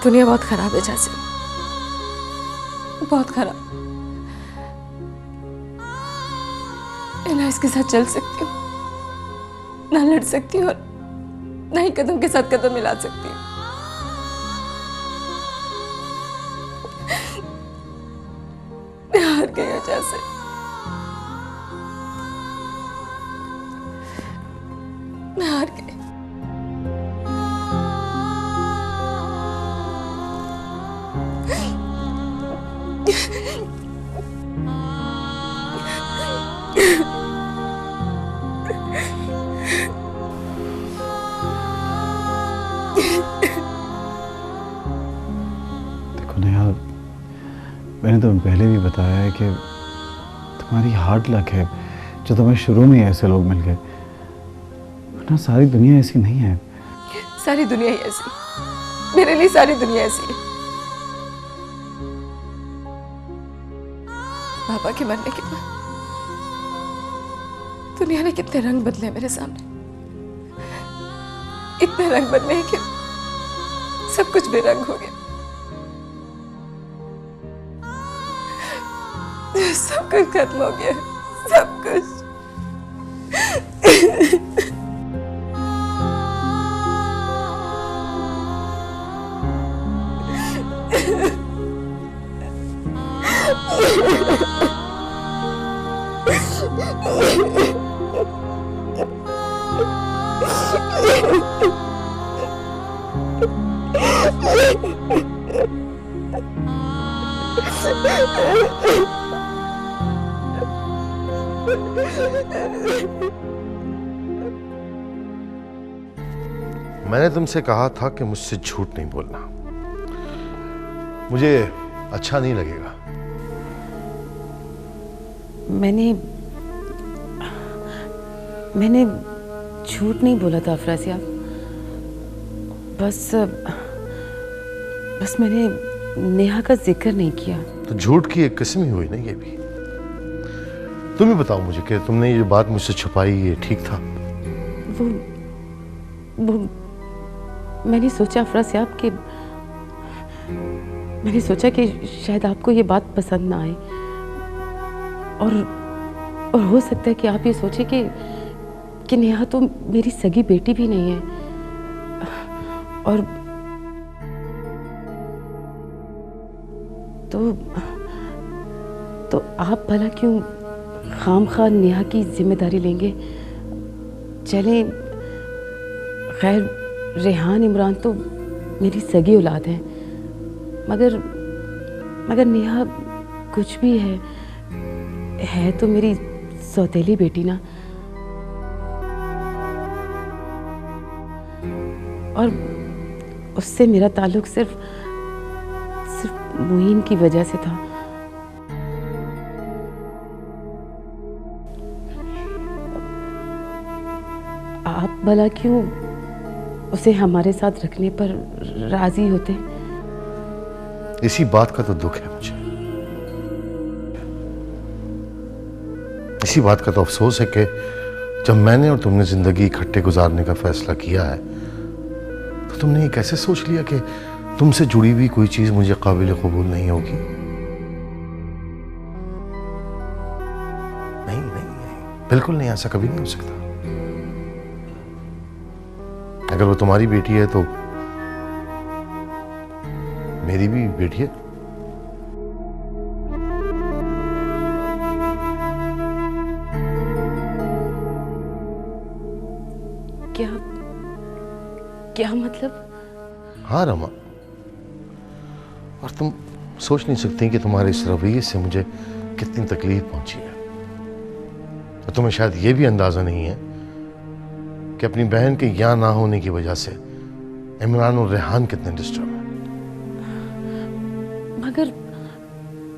दुनिया बहुत खराब है जैसे, बहुत खराब। मैं ना इसके साथ चल सकती हूँ, ना लड़ सकती हूँ, और ना ही कदम के साथ कदम मिला सकती हूँ। मैं हार गई हूँ जैसे। मैं हार गई। देखो नेहा, मैंने तुम्हें पहले भी बताया है कि तुम्हारी हार्ड लक है जो तुम्हें शुरू में ऐसे लोग मिल गए, वरना सारी दुनिया ऐसी नहीं है। सारी दुनिया ही ऐसी, मेरे लिए सारी दुनिया ऐसी है। पापा के मरने के बाद दुनिया ने कितने रंग बदले मेरे सामने, इतने रंग बदले हैं कि सब कुछ बेरंग हो गया। सब कुछ खत्म हो गया, सब कुछ। मैंने तुमसे कहा था कि मुझसे झूठ नहीं बोलना, मुझे अच्छा नहीं लगेगा। मैंने झूठ नहीं बोला था अफरासिया, बस मैंने नेहा का जिक्र नहीं किया। तो झूठ की एक किस्म ही हुई ना ये भी। तुम ही बताओ मुझे कि तुमने ये बात मुझसे छुपाई, ये ठीक था? वो मैंने सोचा अफरासिया कि मैंने सोचा कि शायद आपको ये बात पसंद ना आए, और हो सकता है कि आप ये सोचे कि नेहा तो मेरी सगी बेटी भी नहीं है, और तो आप भला क्यों खामखा नेहा की जिम्मेदारी लेंगे? चलें, खैर रेहान इमरान तो मेरी सगी औलाद है, मगर नेहा कुछ भी है तो मेरी सौतेली बेटी ना। और उससे मेरा ताल्लुक सिर्फ मुईन की वजह से था। आप भला क्यों उसे हमारे साथ रखने पर राजी होते? इसी बात का तो दुख है मुझे, इसी बात का तो अफसोस है कि जब मैंने और तुमने जिंदगी इकट्ठे गुजारने का फैसला किया है तो तुमने ये कैसे सोच लिया कि तुमसे जुड़ी हुई कोई चीज मुझे काबिल कबूल नहीं होगी। नहीं नहीं, बिल्कुल नहीं, ऐसा कभी नहीं हो सकता। अगर वो तुम्हारी बेटी है तो मेरी भी बेटी है। क्या मतलब? हाँ रमा, और तुम सोच नहीं सकती कि तुम्हारे इस रवैये से मुझे कितनी तकलीफ पहुंची है। और तुम्हें शायद ये भी अंदाजा नहीं है कि अपनी बहन के यहाँ ना होने की वजह से इमरान और रेहान कितने डिस्टर्ब हैं।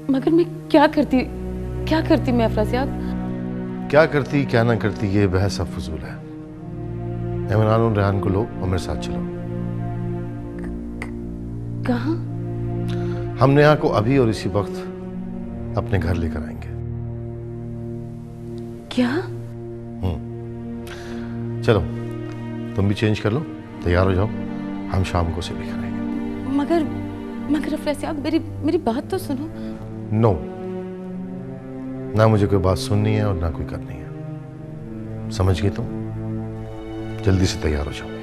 मगर मैं क्या करती मैं अफरासिया? क्या करती क्या ना करती ये बहस अब फजूल है। इमरान और रेहान को लो और मेरे साथ चलो। कहाँ? हम नेहा को अभी और इसी वक्त अपने घर लेकर आएंगे। क्या? चलो तुम भी चेंज कर लो, तैयार हो जाओ, हम शाम को उसे भी कराएंगे। मगर मगर अफरासियाब, मेरी बात तो सुनो। नो, ना मुझे कोई बात सुननी है और ना कोई करनी है। समझ गई तुम? जल्दी से तैयार हो जाओ।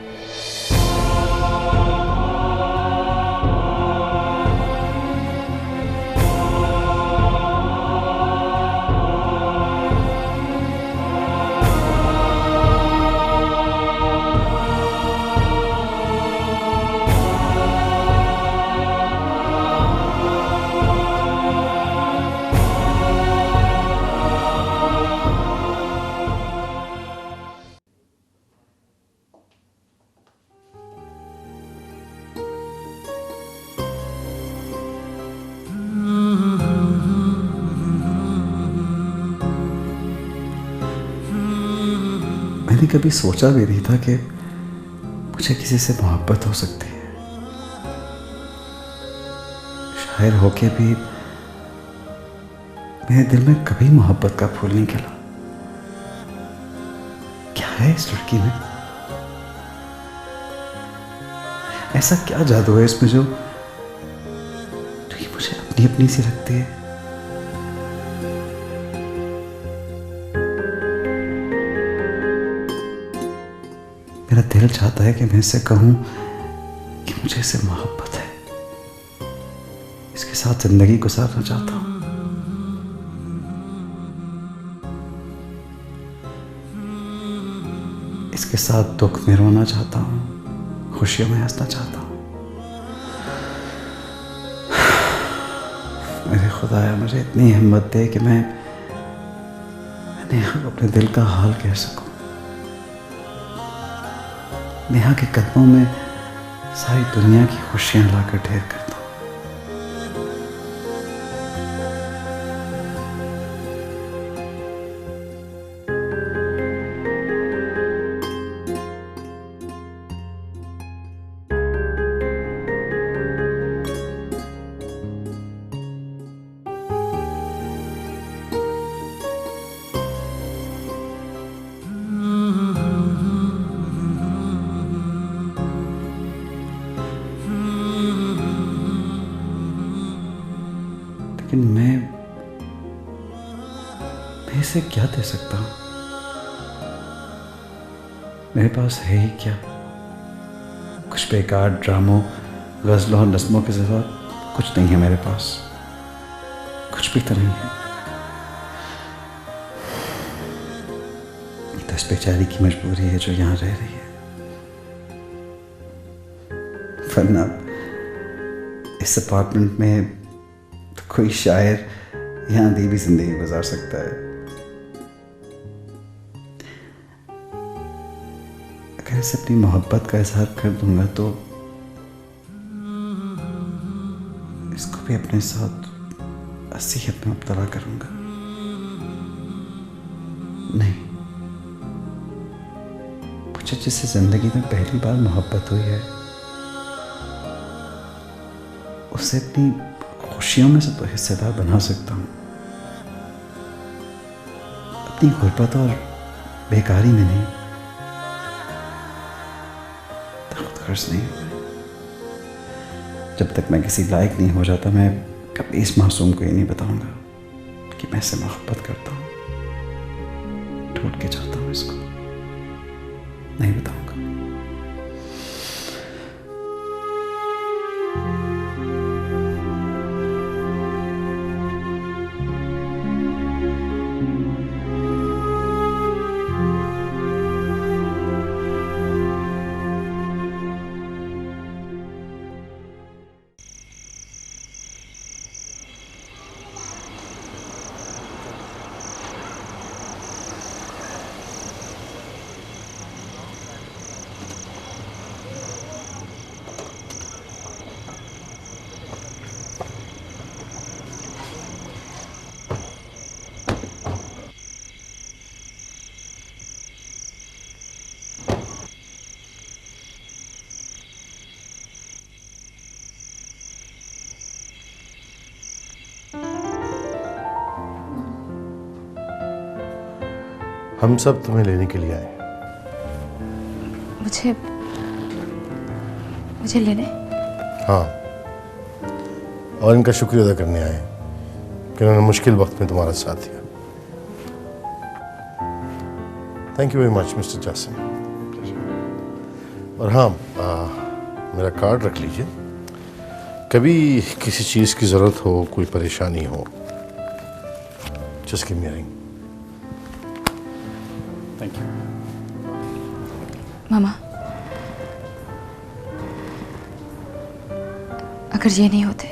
मैंने कभी सोचा भी नहीं था कि मुझे किसी से मोहब्बत हो सकती है। शायर होके भी मेरे दिल में कभी मोहब्बत का फूल नहीं खिला। क्या है इस लड़की में? ऐसा क्या जादू है इसमें जो ये मुझे अपनी अपनी सी लगती है। मेरा दिल चाहता है कि मैं इससे कहूं कि मुझे इससे मोहब्बत है, इसके साथ जिंदगी गुजारना चाहता हूं। इसके साथ दुख में रोना चाहता हूं, खुशियों में हंसना चाहता हूं। मेरे खुदाया, मुझे इतनी हिम्मत दे कि मैं नेहा को अपने दिल का हाल कह सकूं। नेहा के कदमों में सारी दुनिया की खुशियां लाकर ढेर कर दूं। लेकिन मैं इसे क्या दे सकता हूं? मेरे पास है ही क्या? कुछ बेकार ड्रामों, गजलों और नज़्मों के सिवा कुछ नहीं है मेरे पास। कुछ भी तो नहीं है। तो इस बेचारी की मजबूरी है जो यहां रह रही है, वरना इस अपार्टमेंट में तो कोई शायर यहां दी भी जिंदगी गुजार सकता है। अगर इसे अपनी मोहब्बत का इजहार कर दूंगा तो इसको भी अपने साथ असीयत में मुब्तला करूंगा। नहीं, मुझे जिससे जिंदगी में पहली बार मोहब्बत हुई है उसे अपनी खुशियों में से तो हिस्सेदार बना सकता हूं, अपनी गुर्बत और बेकारी में नहीं। खुदगर्ज नहीं। जब तक मैं किसी लायक नहीं हो जाता, मैं कभी इस मासूम को ये नहीं बताऊंगा कि मैं इससे मोहब्बत करता हूं, ढूंढ के चाहता हूं इसको। नहीं बताऊंगा। हम सब तुम्हें लेने के लिए आए। मुझे लेने? हाँ, और इनका शुक्रिया अदा करने आए हैं कि उन्होंने मुश्किल वक्त में तुम्हारा साथ दिया। Thank you very much mister Jasim. और हाँ, मेरा कार्ड रख लीजिए, कभी किसी चीज़ की ज़रूरत हो, कोई परेशानी हो, just give me a ring. Thank you. मामा, अगर ये नहीं होते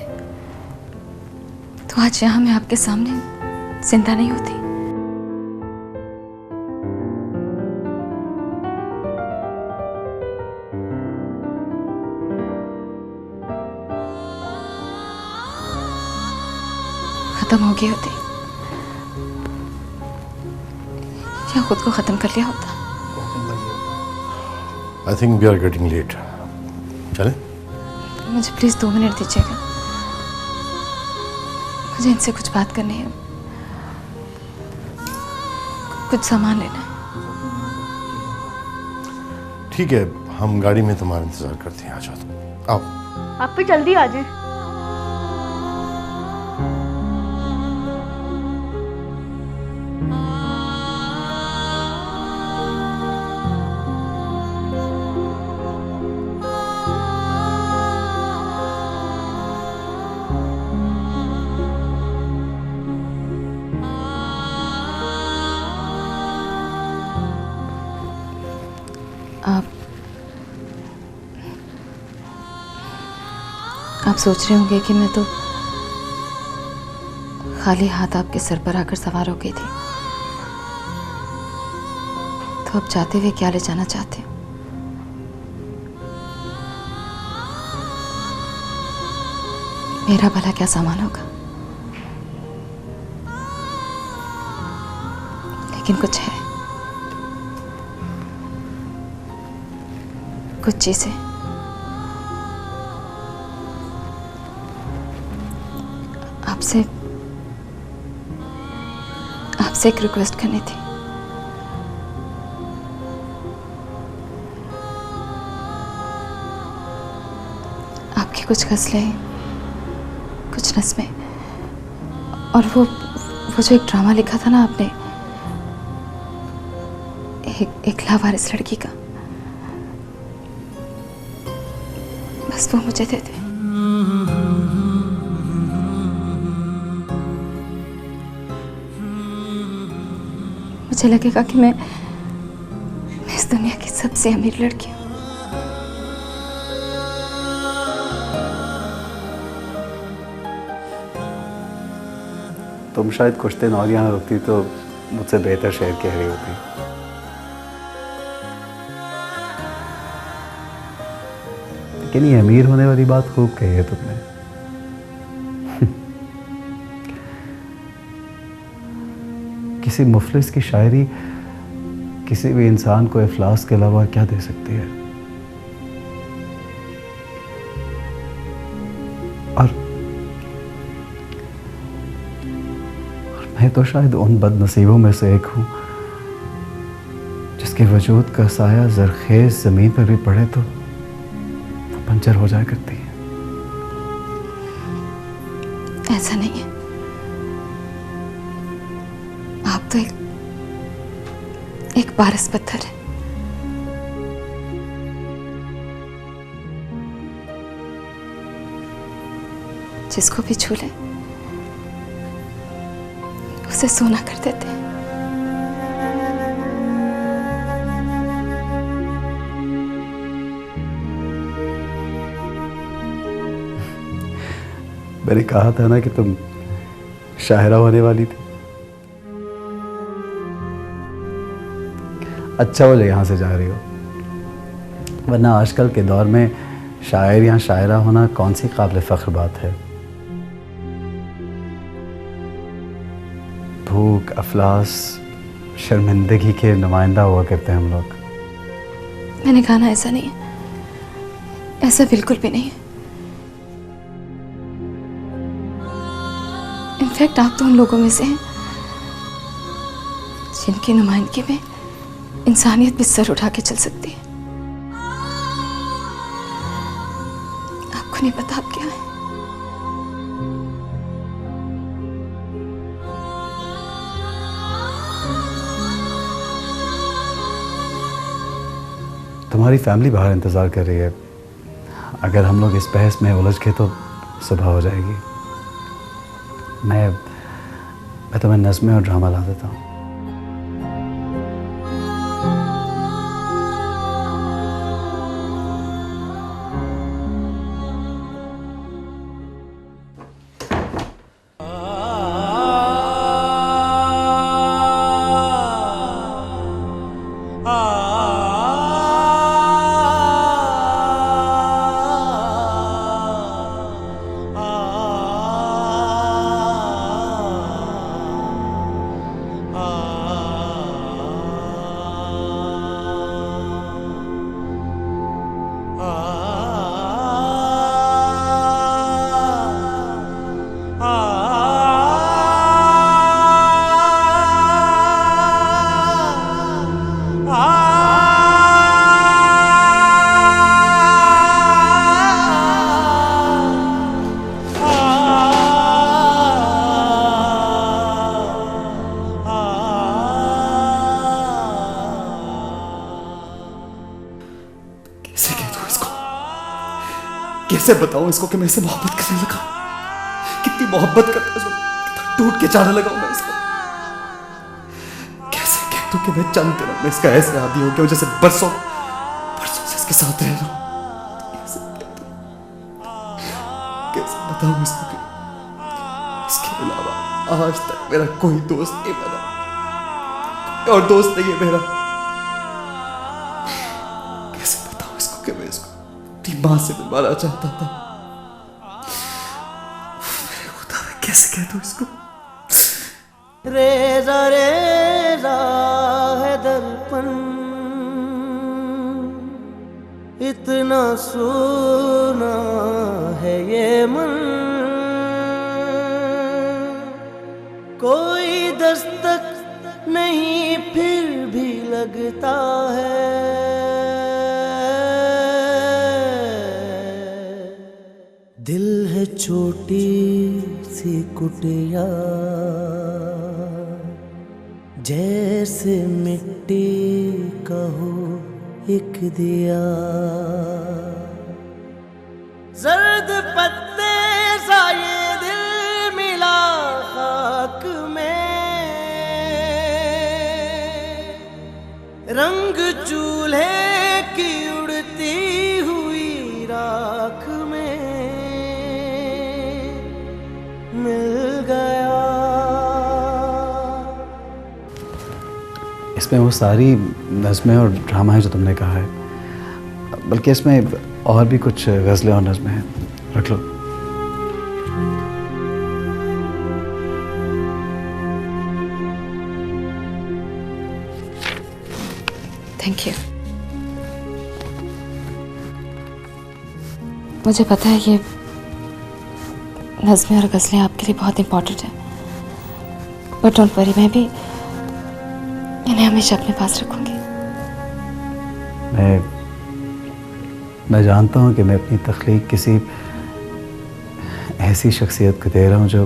तो आज यहाँ मैं आपके सामने जिंदा नहीं होती। खत्म हो गई होती या खुद को खत्म कर लिया होता। I think we are getting late. चलें? मुझे प्लीज 2 मिनट दीजिएगा, मुझे इनसे कुछ बात करनी है, कुछ सामान लेना है। ठीक है, हम गाड़ी में तुम्हारा इंतजार करते हैं, आ जाओ तुम। आओ। आप भी जल्दी आ जाए। आप सोच रहे होंगे कि मैं तो खाली हाथ आपके सर पर आकर सवार हो गई थी, तो अब जाते हुए क्या ले जाना चाहते हो? मेरा भला क्या सामान होगा, लेकिन कुछ है, कुछ चीजें आपसे एक रिक्वेस्ट करनी थी। आपकी कुछ गज़लें, कुछ नज़में, और वो जो एक ड्रामा लिखा था ना आपने, एक लावारिस लड़की का, बस वो मुझे दे दे। मुझे लगेगा कि मैं इस दुनिया की सबसे अमीर लड़की हूँ। तुम शायद कुछ दिन और यहाँ रुकती तो मुझसे बेहतर शहर कह रही होती। लेकिन ये अमीर होने वाली बात खूब कही है तुमने। किसी मुफलिस की शायरी किसी भी इंसान को इफ्लास के अलावा क्या दे सकती है? और मैं तो शायद उन बदनसीबों में से एक हूं जिसके वजूद का साया जरखेज जमीन पर भी पड़े तो वो पंचर हो जाया करती है। ऐसा नहीं है, आप तो एक बारिश पत्थर है। जिसको भी छू ले उसे सोना कर देते हैं। मैंने कहा था ना कि तुम शायरा होने वाली थी। अच्छा हो जो यहाँ से जा रही हो, वरना आजकल के दौर में शायर या शायरा होना कौन सी काबिल फ़ख्र बात है। भूख, अफलास, शर्मिंदगी के नुमाइंदा हुआ करते हैं हम लोग। मैंने कहा ना ऐसा नहीं है, ऐसा बिल्कुल भी नहीं है। इनफैक्ट आप तो उन लोगों में से हैं जिनकी नुमाइंदगी में इंसानियत भी सर उठा के चल सकती है। आपको नहीं पता आप क्या है। तुम्हारी फैमिली बाहर इंतज़ार कर रही है। अगर हम लोग इस बहस में उलझ गए तो सुबह हो जाएगी। मैं तुम्हें नज़्में और ड्रामा ला देता हूँ। कैसे बताऊं इसको कि मैं इससे मोहब्बत करने लगा, कितनी मोहब्बत करता है, कितना टूट के जाने लगा मैं इसको। कैसे कह दूं कि मैं चंद दिनों में इसका ऐसे आदी हो गया जैसे बरसों से इसके साथ रह रहा हूं। कैसे बताऊं इसको कि इसके अलावा आज तक मेरा कोई दोस्त नहीं बना, कोई और दोस्त नहीं है मेरा। कैसे बताऊं इसको कि मैं इसको अपनी मां से मिलवाना चाहता था। मेरे खुदा, मैं कैसे कह दूं इसको। रेजा रेजा है दर्पण, इतना सोना है ये मन, कोई दस्तक नहीं फिर भी लगता है, दिल है छोटी सी कुटिया जैसे मिट्टी का हो एक दिया, जर्द पत्ते सा ये दिल मिला खाक में, रंग चूल्हे की उड़ती हुई राख में मिल गया। इसमें वो सारी नज़में और ड्रामा है जो तुमने कहा है, बल्कि इसमें और भी कुछ गज़लें और नज़में हैं, रख लो। Thank you. मुझे पता है ये नज़में और गज़लें आपके लिए बहुत इम्पोर्टेंट है, बट डोंट वरी, मैं भी इन्हें हमेशा अपने पास रखूंगी। मैं जानता हूँ कि मैं अपनी तख्लीक किसी ऐसी शख्सियत को दे रहा हूँ जो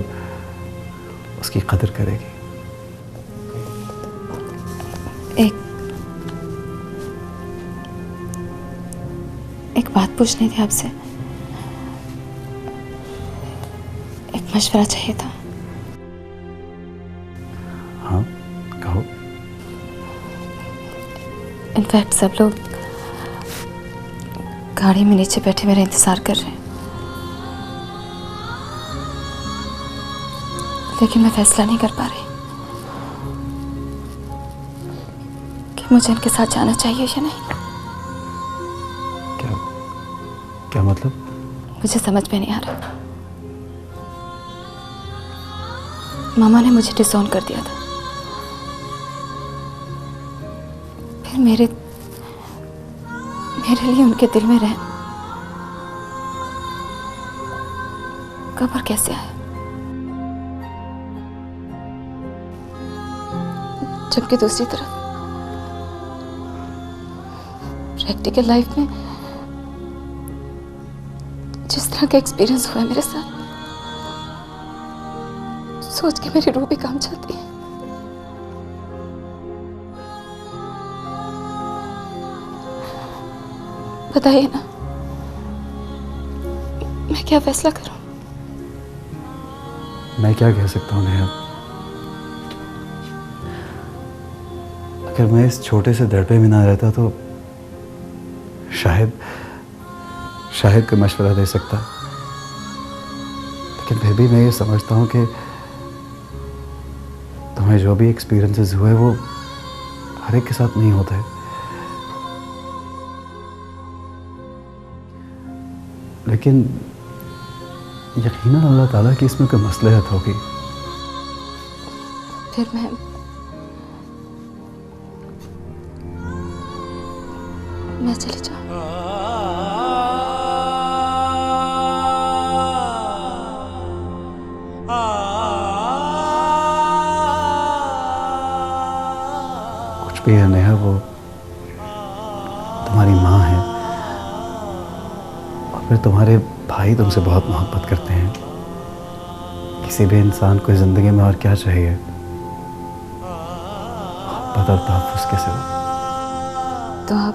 उसकी कदर करेगी। एक बात पूछनी थी आपसे, एक मशवरा चाहिए था। हाँ, कहो। इनफैक्ट सब लोग गाड़ी में नीचे बैठे मेरा इंतजार कर रहे हैं, लेकिन मैं फैसला नहीं कर पा रही कि मुझे इनके साथ जाना चाहिए या नहीं। क्या मतलब? मुझे समझ में नहीं आ रहा। मामा ने मुझे डिसऑन कर दिया था, फिर मेरे लिए उनके दिल में रहम कब और कैसे आया, जबकि दूसरी तरफ प्रैक्टिकल लाइफ में जिस तरह का एक्सपीरियंस हुआ है मेरे साथ, सोच के मेरी रूह भी काम जाती है। बताइए ना, मैं क्या फैसला करूं? मैं क्या कह सकता हूँ नेहा? अगर मैं इस छोटे से दड़पे में ना रहता तो शायद कोई मशवरा दे सकता, लेकिन फिर भी मैं ये समझता हूँ कि तुम्हें जो भी एक्सपीरियंसेस हुए वो हर एक के साथ नहीं होता है। लेकिन यकीनन अल्लाह ताला की इसमें कोई मसलहत होगी। फिर मैं चली जाऊं? कुछ भी है नेहा, वो तुम्हारी माँ है और फिर तुम्हारे भाई तुमसे बहुत मोहब्बत करते हैं। किसी भी इंसान को जिंदगी में और क्या चाहिए मोहब्बत और तहफ़्फ़ुज़ के सिवा। तो आप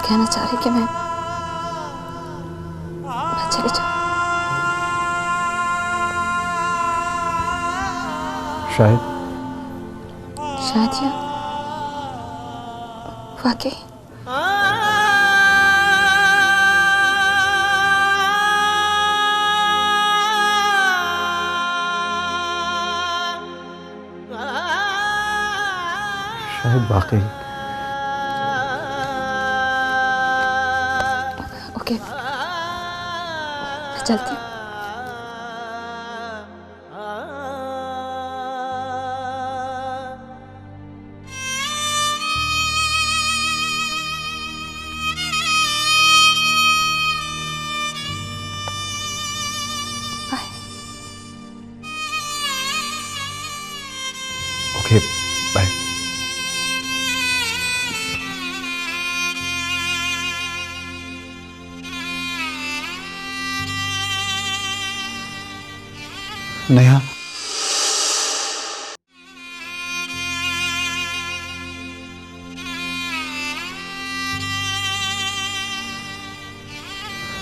कहना चाह रहे कि मैं चली जाऊं? शायद या वाकई। शायद वाकई। ओके, मैं चलती हूँ। Bye. Okay, bye. Neha,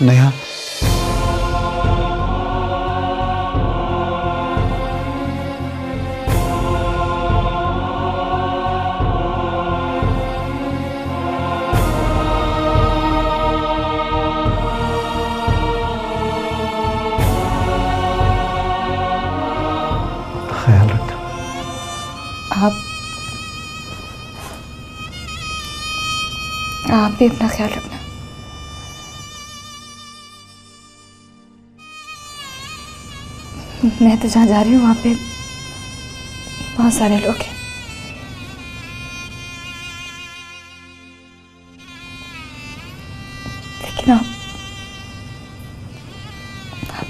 Neha, ख्याल रखना। आप भी अपना ख्याल रखना। मैं तो जहाँ जा रही हूँ वहाँ पे बहुत सारे लोग हैं, लेकिन आप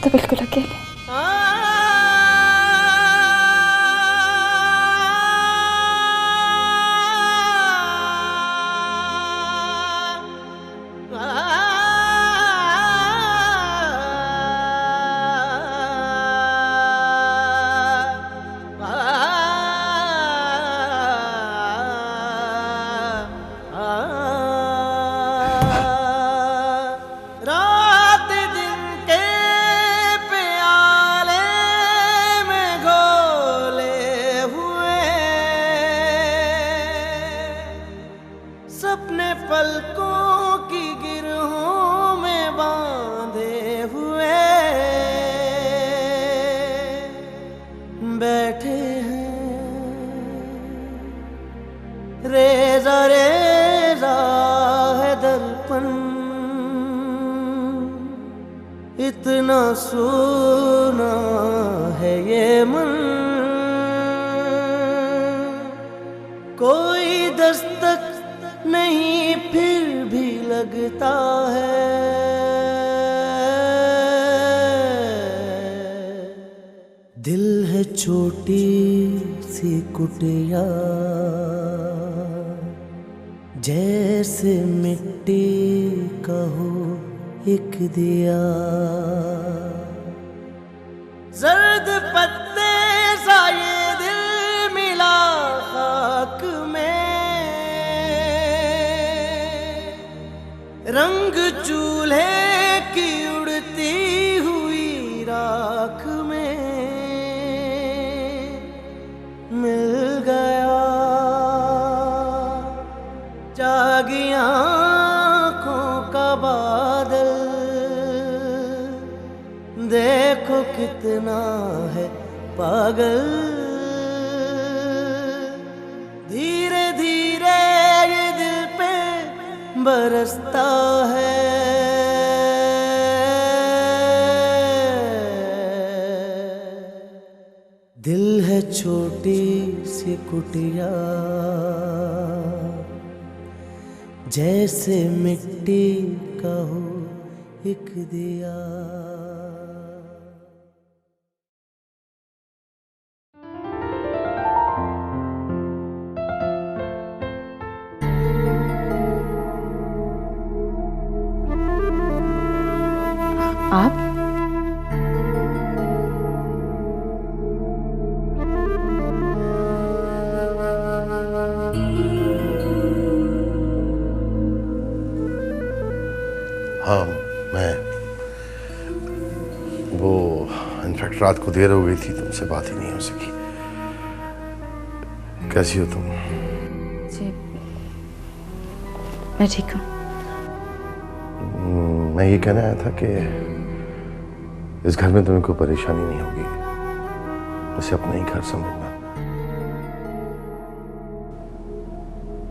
तो बिल्कुल अकेले। रात दिन के प्याले में घोले हुए सपने पलकों की गिरहों में बांधे हुए बैठे हैं। रेजा रेजा है दर्पण, इतना सोना है ये मन। कोई दस्तक नहीं फिर भी लगता है दिल है छोटी सी कुटिया, जैसे मिट्टी का हो एक दिया। जर्द पत्ते सा ये दिल मिला खाक में, चूल्हे की उड़ती हुई राख में मिल गया। जागी आँखों का बादल, देखो कितना है पागल। धीरे धीरे ये दिल पे बरसता है। दिल है छोटी सी कुटिया, जैसे मिट्टी का हो एक दिया। आप? हाँ, मैं वो इनफैक्ट रात को देर हो गई थी, तुमसे बात ही नहीं हो सकी। कैसी हो तुम? जी, मैं ठीक हूँ। मैं ये कहना आया था कि इस घर में तुम्हें कोई परेशानी नहीं होगी, उसे अपना ही घर समझना।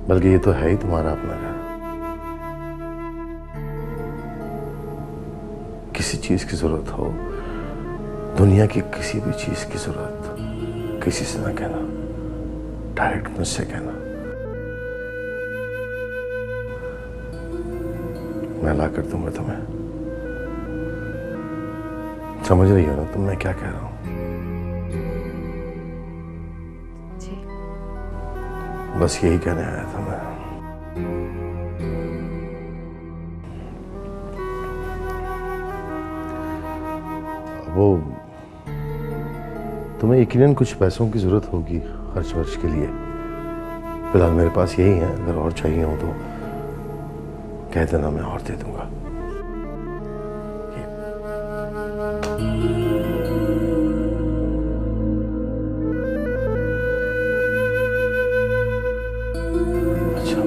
बल्कि ये तो है ही तुम्हारा अपना घर। किसी चीज की जरूरत हो, दुनिया की किसी भी चीज की जरूरत, किसी से ना कहना, डायरेक्ट मुझसे कहना। मैं ला कर दूंगा तुम्हें। समझ रही हो ना तुम मैं क्या कह रहा हूं? जी। बस यही कहने आया था मैं। वो तुम्हें यकीनन कुछ पैसों की जरूरत होगी खर्च वर्च के लिए। फिलहाल मेरे पास यही है, अगर और चाहिए हो तो कह देना, मैं और दे दूंगा। अच्छा,